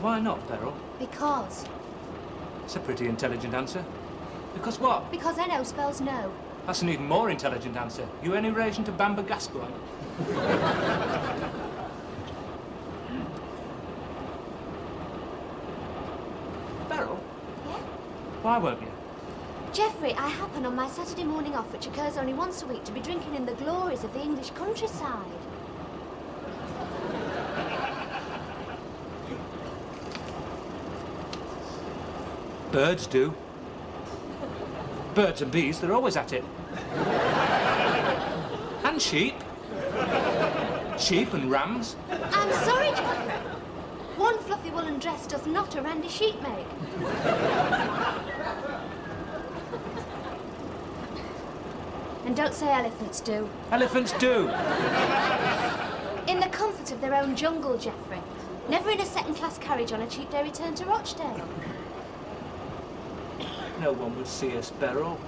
Why not, Beryl? Because. It's a pretty intelligent answer. Because what? Because NO spells no. That's an even more intelligent answer. You any relation to Bamba Gascoigne? Beryl? Yeah? Why won't you? Geoffrey, I happen on my Saturday morning off, which occurs only once a week, to be drinking in the glories of the English countryside. Birds do. Birds and bees, they're always at it. And sheep. Sheep and rams. I'm sorry, Geoffrey. One fluffy woolen dress does not a randy sheep make. And don't say elephants do. Elephants do. In the comfort of their own jungle, Geoffrey. Never in a second-class carriage on a cheap day return to Rochdale. No one would see us, Beryl.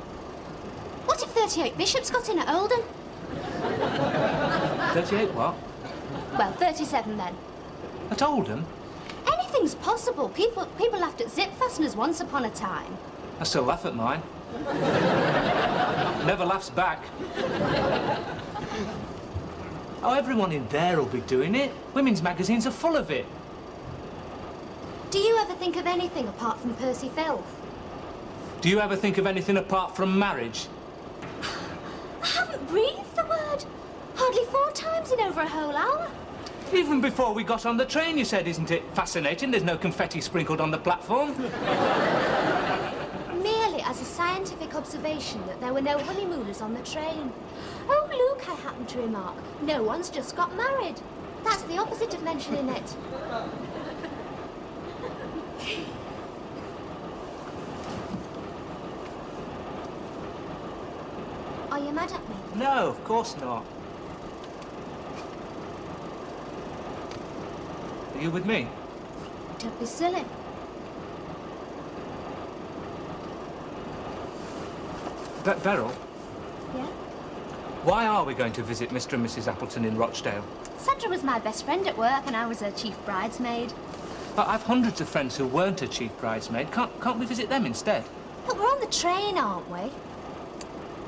What if 38 bishops got in at Oldham? 38 what? Well, 37 then. At Oldham? Anything's possible. People laughed at zip fasteners once upon a time. I still laugh at mine. Never laughs back. Oh, everyone in there will be doing it. Women's magazines are full of it. Do you ever think of anything apart from Percy Filth? Do you ever think of anything apart from marriage? I haven't breathed the word. Hardly 4 times in over a whole hour. Even before we got on the train, you said, isn't it fascinating? There's no confetti sprinkled on the platform. Merely as a scientific observation that there were no honeymooners on the train. Oh, look, I happened to remark, no one's just got married. That's the opposite of mentioning it. Are you mad at me? No, of course not. Are you with me? Don't be silly. Beryl? Yeah? Why are we going to visit Mr. and Mrs. Appleton in Rochdale? Sandra was my best friend at work and I was her chief bridesmaid. But I've hundreds of friends who weren't a chief bridesmaid. Can't we visit them instead? But we're on the train, aren't we?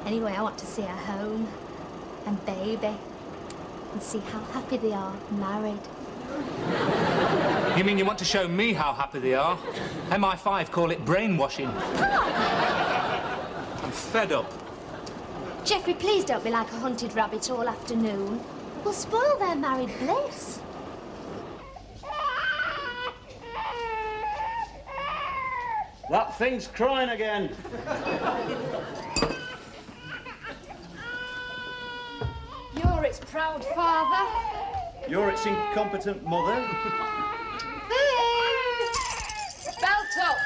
Anyway, I want to see her home and baby and see how happy they are married. You mean you want to show me how happy they are? MI5 call it brainwashing. I'm fed up. Geoffrey, please don't be like a hunted rabbit all afternoon. We'll spoil their married bliss. That thing's crying again. You're its proud father. You're its incompetent mother. Belt up.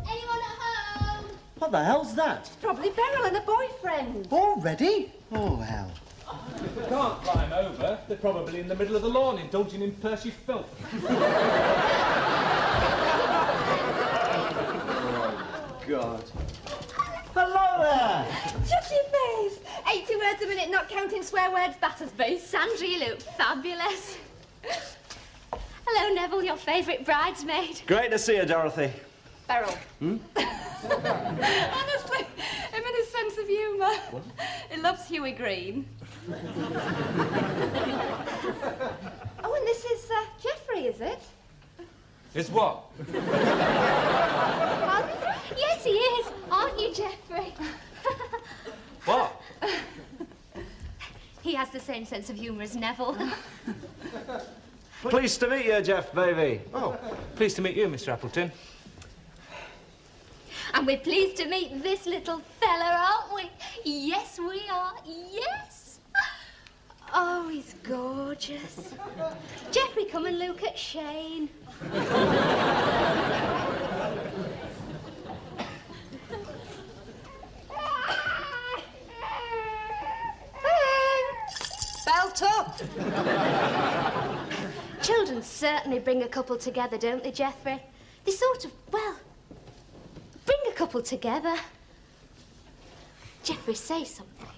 Anyone at home? What the hell's that? Probably Beryl and a boyfriend. Already? Oh, hell. Can't climb over. They're probably in the middle of the lawn indulging in Percy filth. Oh, God. Hello there! Shut your face! 80 words a minute, not counting swear words, Battersby. Sandra, you look fabulous. Hello, Neville, your favourite bridesmaid. Great to see you, Dorothy. Beryl. Honestly, him and his sense of humour. He loves Huey Green. Oh, and this is Geoffrey, is it? Is what? Pardon? Yes, he is. Aren't you, Geoffrey? What? He has the same sense of humour as Neville. Pleased to meet you, Jeff, baby. Oh, pleased to meet you, Mr. Appleton. And we're pleased to meet this little fella, aren't we? Yes, we are. Yes. Oh, he's gorgeous. Geoffrey, come and look at Shane. Belt up. Children certainly bring a couple together, don't they, Geoffrey? They sort of, well, bring a couple together. Geoffrey, say something.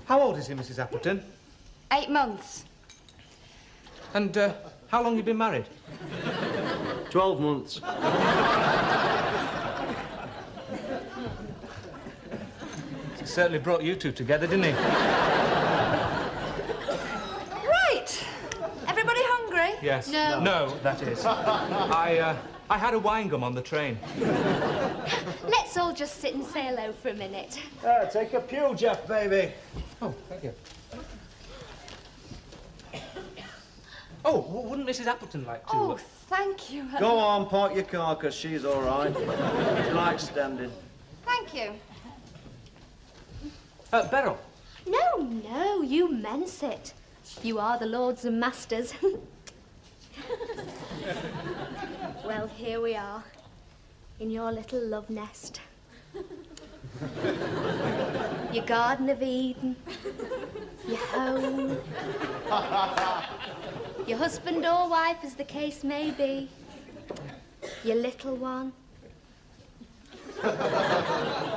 How old is he, Mrs. Appleton? 8 months. And how long you been married? 12 months. He certainly brought you two together, didn't he? Right. Everybody hungry? Yes. No. No, that is. I had a wine gum on the train. Let's all just sit and say hello for a minute. Take a pew, Jeff, baby. Oh, thank you. Oh, wouldn't Mrs. Appleton like to... Oh, thank you. Go on, park your car, 'cause she's all right. She likes standing. Thank you. Beryl. No, you men sit. You are the lords and masters. Well, here we are, in your little love nest. Your Garden of Eden, your home, your husband or wife, as the case may be, your little one,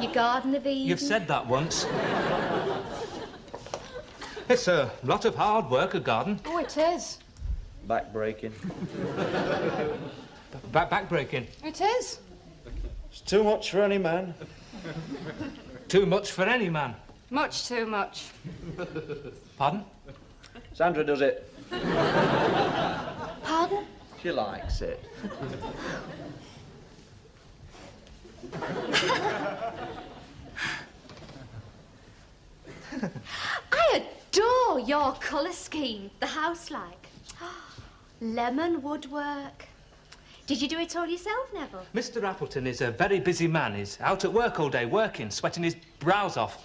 your Garden of Eden. You've said that once. It's a lot of hard work, a garden. Oh, it is. Back breaking. Back-breaking. It is. It's too much for any man. Too much for any man. Much too much. Pardon? Sandra does it. Pardon? She likes it. I adore your colour scheme, the house-like. Lemon woodwork. Did you do it all yourself, Neville? Mr. Appleton is a very busy man. He's out at work all day, working, sweating his brows off.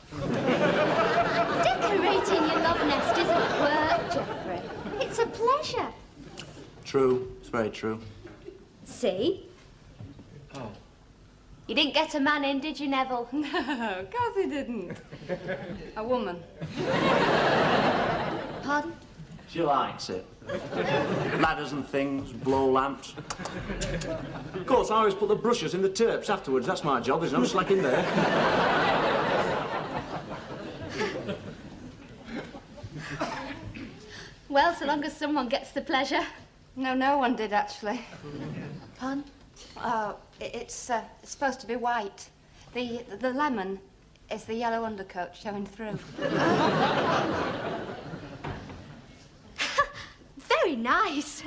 Decorating your love nest isn't work, Geoffrey. It's a pleasure. True. It's very true. See? Oh. You didn't get a man in, did you, Neville? No, of course he didn't. A woman. Pardon? She likes it. Ladders and things, blow lamps. Of course, I always put the brushes in the turps afterwards. That's my job. There's no slacking there. Well, so long as someone gets the pleasure. No, no one did, actually. Pardon? Oh, it's supposed to be white. The lemon is the yellow undercoat showing through. Very nice.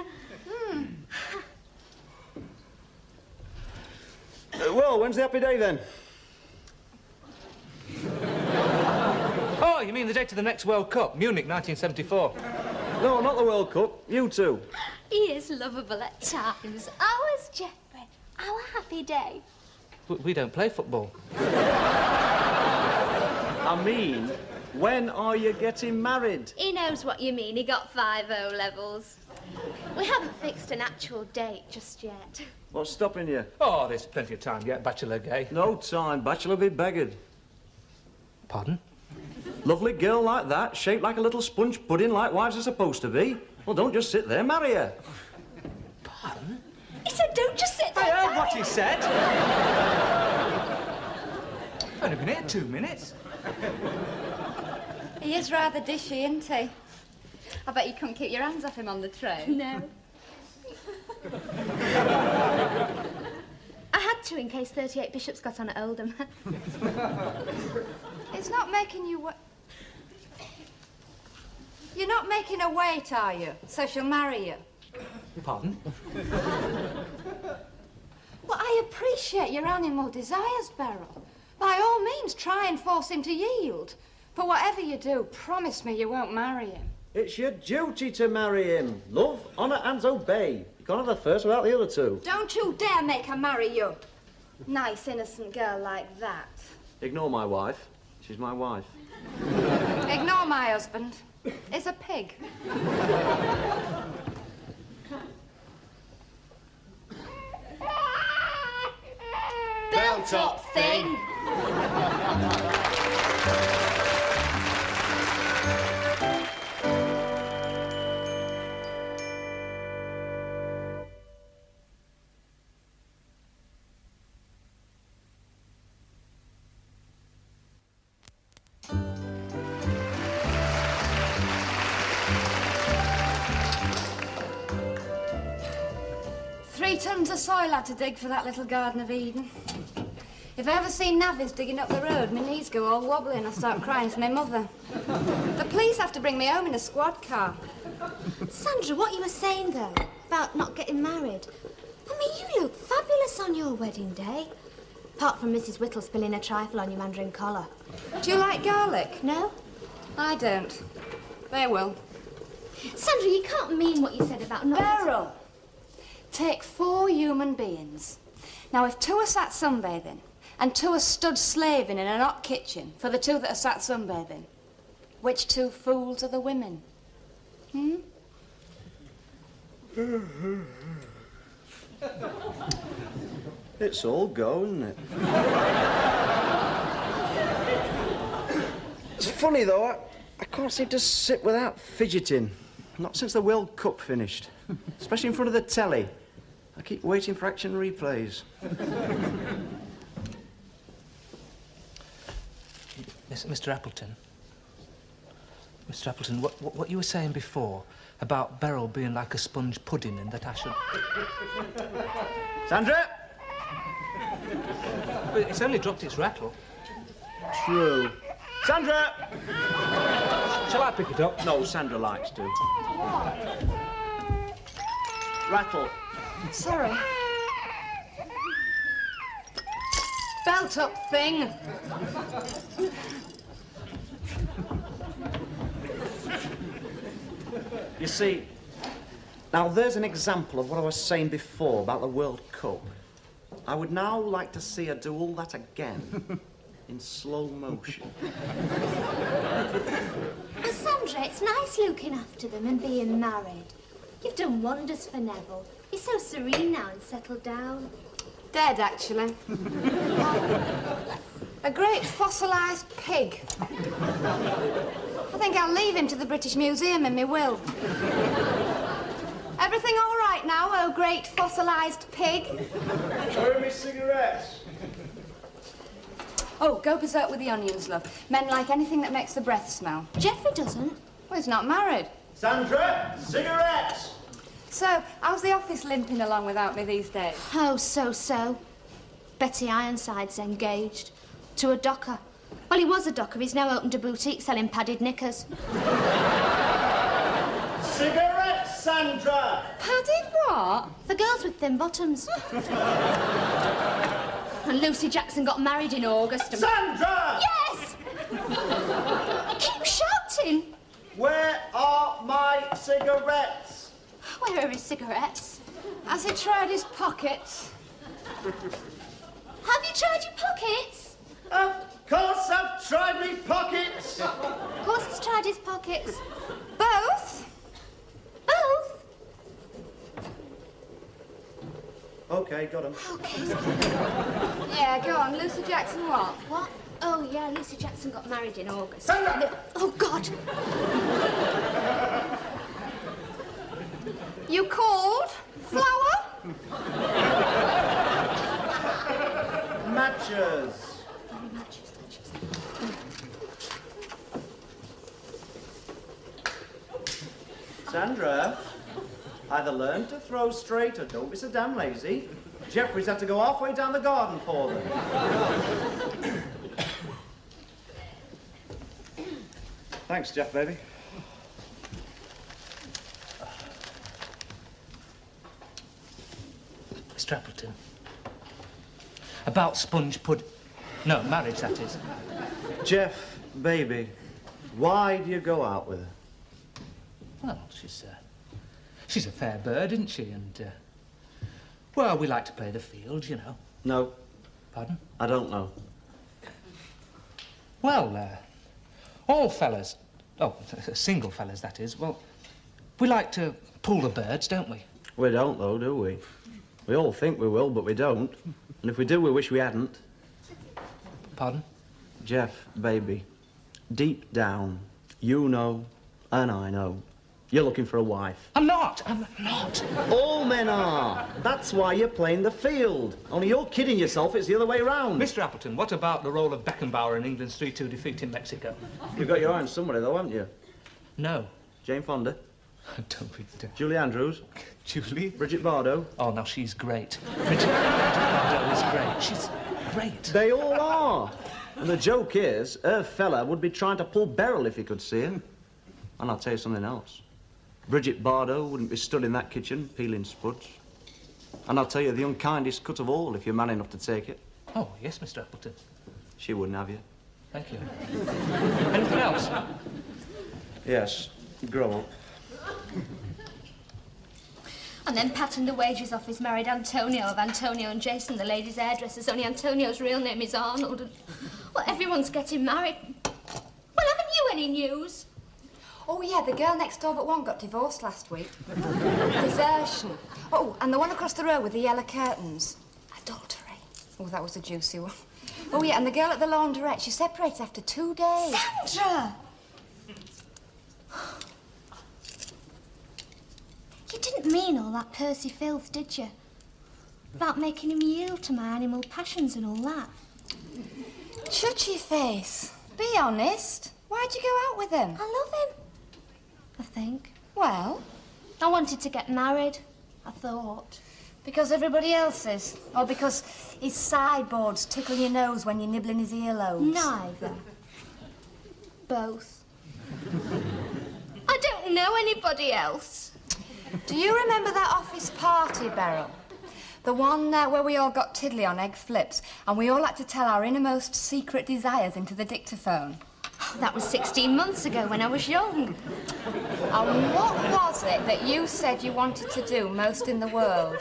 Well, when's the happy day, then? Oh, you mean the date of the next World Cup, Munich, 1974. No, not the World Cup. You two. He is lovable at times. Ours, Geoffrey. Our happy day. We don't play football. I mean, when are you getting married? He knows what you mean. He got 5 O-levels. We haven't fixed an actual date just yet. What's stopping you? Oh, there's plenty of time yet, bachelor gay. No time. Bachelor be beggared. Pardon? Lovely girl like that, shaped like a little sponge pudding like wives are supposed to be. Well, don't just sit there, marry her. Pardon? He said, don't just sit I there. heard what he said. I've only been here 2 minutes. He is rather dishy, isn't he? I bet you couldn't keep your hands off him on the train. No. I had to in case 38 Bishops got on at Oldham. It's not making you You're not making her wait, are you? So she'll marry you. Pardon? Well, I appreciate your animal desires, Beryl. By all means, try and force him to yield. But whatever you do, promise me you won't marry him. It's your duty to marry him. Love, honour and obey. You can't have the first without the other two. Don't you dare make her marry you. Nice, innocent girl like that. Ignore my wife. She's my wife. Ignore my husband. He's a pig. Built-up thing. 3 tons of soil had to dig for that little Garden of Eden. If I ever see navvies digging up the road, my knees go all wobbly and I start crying for my mother. The police have to bring me home in a squad car. Sandra, what you were saying, though, about not getting married. I mean, you look fabulous on your wedding day. Apart from Mrs. Whittle spilling a trifle on your mandarin collar. Do you like garlic? No? I don't. They will. Sandra, you can't mean what you said about not... Beryl, take 4 human beings. Now, if 2 are sat sunbathing and 2 are stood slaving in an hot kitchen for the 2 that are sat sunbathing, which 2 fools are the women? Hmm? It's all go, isn't it? It's funny, though. I can't seem to sit without fidgeting. Not since the World Cup finished. Especially in front of the telly. I keep waiting for action replays. Mr. Appleton. Mr. Appleton, what you were saying before about Beryl being like a sponge pudding and that I should... Sandra! But it's only dropped its rattle. True. Sandra! Shall I pick it up? No, Sandra likes to. Rattle. Sorry. Belt up thing. You see, now there's an example of what I was saying before about the World Cup. I would now like to see her do all that again, in slow motion. Well, Sandra, it's nice looking after them and being married. You've done wonders for Neville. He's so serene now and settled down. Dead, actually. A great fossilised pig. I think I'll leave him to the British Museum in my will. Everything all right now, oh great fossilised pig? Where are my cigarettes? Oh, go berserk with the onions, love. Men like anything that makes the breath smell. Jeffrey doesn't. Well, he's not married. Sandra, cigarettes! So, how's the office limping along without me these days? Oh, so. Betty Ironside's engaged to a docker. Well, he was a docker. He's now opened a boutique selling padded knickers. Cigarettes, Sandra! Padded what? For girls with thin bottoms. And Lucy Jackson got married in August. And... Sandra! Yes! Keep shouting. Where are my cigarettes? Where are his cigarettes? Has he tried his pockets? Have you tried your pockets? Of course I've tried me pockets! Of course he's tried his pockets. Both? Both? OK, got 'em. Okay. Yeah, go on. Lucy Jackson what? What? Oh, yeah, Lucy Jackson got married in August. Sandra! Oh, God. You called? Flower? Matches. Sandra, either learn to throw straight or don't be so damn lazy. Jeffrey's had to go halfway down the garden for them. Thanks, Jeff, baby. Mr. Appleton. About sponge pudding. No, marriage, that is. Jeff, baby, why do you go out with her? Well, she's a fair bird, isn't she? And, well, we like to play the field, you know. No. Pardon? I don't know. Well, all fellas, single fellas, that is, well, we like to pull the birds, don't we? We don't, though, do we? We all think we will, but we don't. And if we do, we wish we hadn't. Pardon? Jeff, baby, deep down, you know, and I know, you're looking for a wife. I'm not. All men are. That's why you're playing the field. Only you're kidding yourself, it's the other way round. Mr. Appleton, what about the role of Beckenbauer in England's 3-2 defeat in Mexico? You've got your eye on somebody, though, haven't you? No. Jane Fonda? Julie Andrews. Julie? Bridget Bardo. Oh, now she's great. Bridget Bardo is great. She's great. They all are. And the joke is, her fella would be trying to pull Beryl if he could see her. And I'll tell you something else. Bridget Bardo wouldn't be stood in that kitchen peeling spuds. And I'll tell you the unkindest cut of all if you're man enough to take it. Oh, yes, Mr. Appleton. She wouldn't have you. Thank you. Anything else? Yes, grow up. And then patting the wages off his married Antonio of Antonio and Jason, the ladies' hairdressers. Only Antonio's real name is Arnold. And, well, everyone's getting married. Well, haven't you any news? Oh, yeah, the girl next door but one got divorced last week. Desertion. Oh, and the one across the road with the yellow curtains. Adultery. Oh, that was a juicy one. Oh, yeah, and the girl at the laundrette, she separated after 2 days. Sandra! You didn't mean all that Percy filth, did you? About making him yield to my animal passions and all that. Shut your face. Be honest. Why'd you go out with him? I love him, I think. Well? I wanted to get married, I thought. Because everybody else is? Or because his sideboards tickle your nose when you're nibbling his earlobes? Neither. Both. I don't know anybody else. Do you remember that office party, Beryl? The one where we all got tiddly on egg flips and we all had to tell our innermost secret desires into the dictaphone? That was 16 months ago when I was young. And what was it that you said you wanted to do most in the world?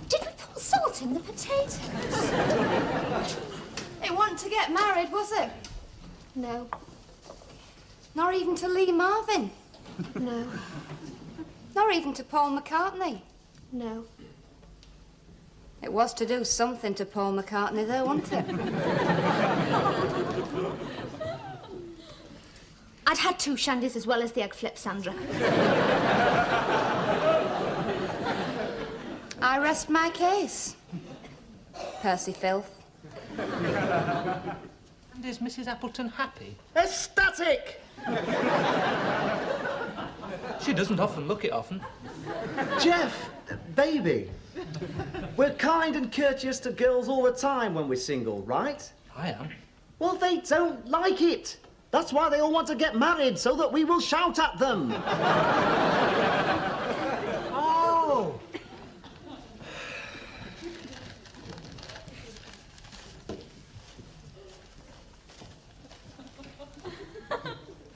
Did we put salt in the potatoes? It wasn't to get married, was it? No. Nor even to Lee Marvin? No. Nor even to Paul McCartney? No. It was to do something to Paul McCartney, though, wasn't it? I'd had 2 shandies as well as the egg flip, Sandra. I rest my case. Percy Filth. And is Mrs. Appleton happy? Ecstatic! She doesn't often look it often. Jeff, baby, we're kind and courteous to girls all the time when we're single, right? I am. Well, they don't like it. That's why they all want to get married, so that we will shout at them. Oh!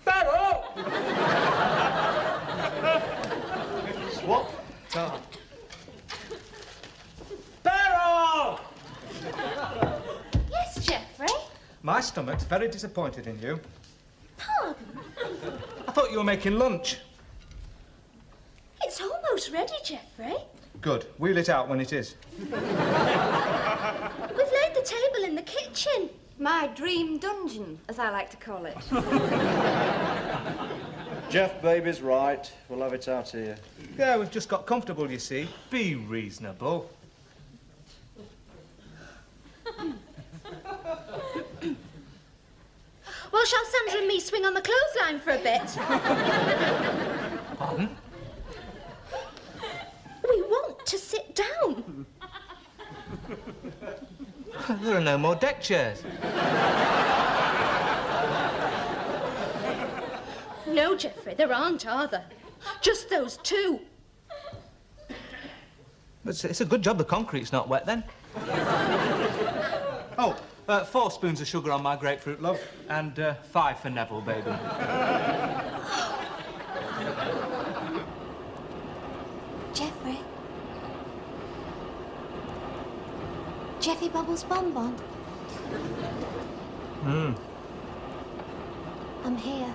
Beryl! Swap time. Beryl! Yes, Geoffrey? My stomach's very disappointed in you. Pardon? I thought you were making lunch. It's almost ready, Geoffrey. Good. Wheel it out when it is. We've laid the table in the kitchen. My dream dungeon, as I like to call it. Jeff, baby's right. We'll have it out here. Yeah, we've just got comfortable, you see. Be reasonable. Well, shall Sandra and me swing on the clothesline for a bit? Pardon? We want to sit down. There are no more deck chairs. No, Geoffrey, there aren't, are there? Just those 2. It's a good job the concrete's not wet, then. Oh, 4 spoons of sugar on my grapefruit, love, and 5 for Neville, baby. Geoffrey? Jeffy Bubbles Bonbon? I'm here.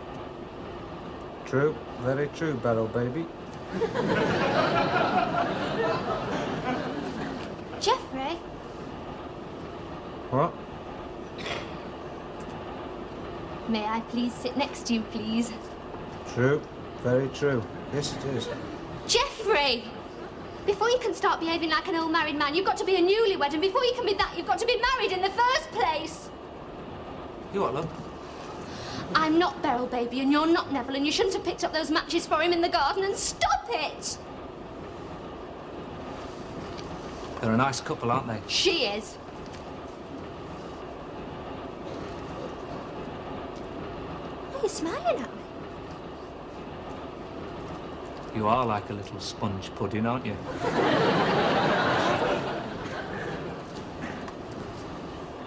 True, very true, Beryl, baby. Geoffrey? What? May I please sit next to you, please? True, very true. Yes, it is. Geoffrey! Before you can start behaving like an old married man, you've got to be a newlywed, and before you can be that, you've got to be married in the first place. You what, love? I'm not Beryl, baby, and you're not Neville, and you shouldn't have picked up those matches for him in the garden, and stop it! They're a nice couple, aren't they? She is. Why are you smiling at me? You are like a little sponge pudding, aren't you?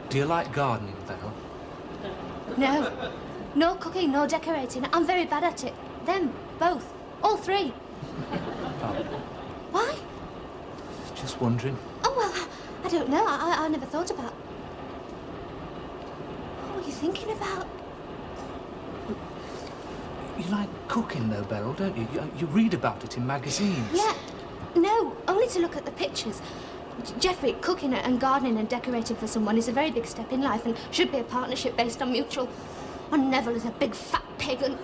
Do you like gardening, Beryl? No. No cooking, no decorating. I'm very bad at it. Them, both. All three. Oh, Why? just wondering. Oh, well, I don't know. I never thought about... What were you thinking about? You like cooking, though, Beryl, don't you? You read about it in magazines. Yeah. No, only to look at the pictures. Geoffrey, cooking and gardening and decorating for someone is a very big step in life and should be a partnership based on mutual... And Neville is a big fat pig and...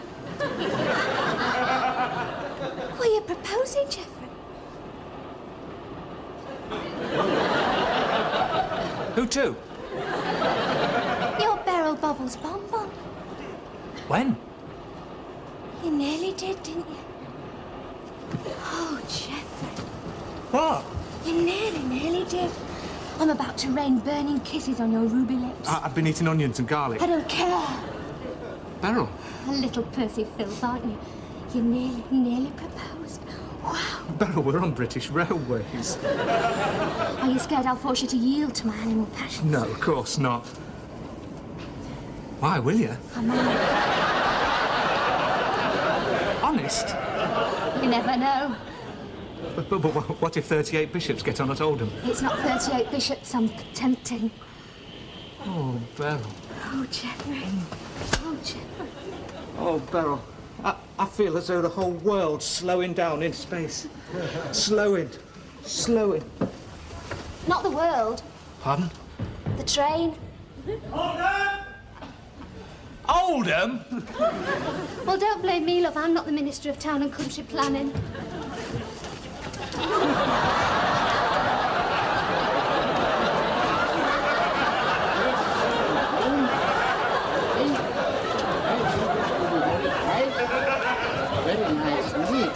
Were you proposing, Geoffrey? Who to? You're Beryl Bobbles Bonbon. When? You nearly did, didn't you? Oh, Geoffrey. What? You nearly did. I'm about to rain burning kisses on your ruby lips. I've been eating onions and garlic. I don't care. Beryl. A little Percy Philp, aren't you? You nearly proposed. Wow. Beryl, we're on British Railways. Are you scared I'll force you to yield to my animal passions? No, of course not. Why, will you? I'm out. Honest? You never know. But what if 38 bishops get on at Oldham? It's not 38 bishops I'm tempting. Oh, Beryl. Oh, Geoffrey. Oh, Geoffrey. Oh, Beryl. I feel as though the whole world's slowing down in space. Slowing. Not the world. Pardon? The train. Oldham? Well, don't blame me, love. I'm not the Minister of Town and Country Planning. Very nice music.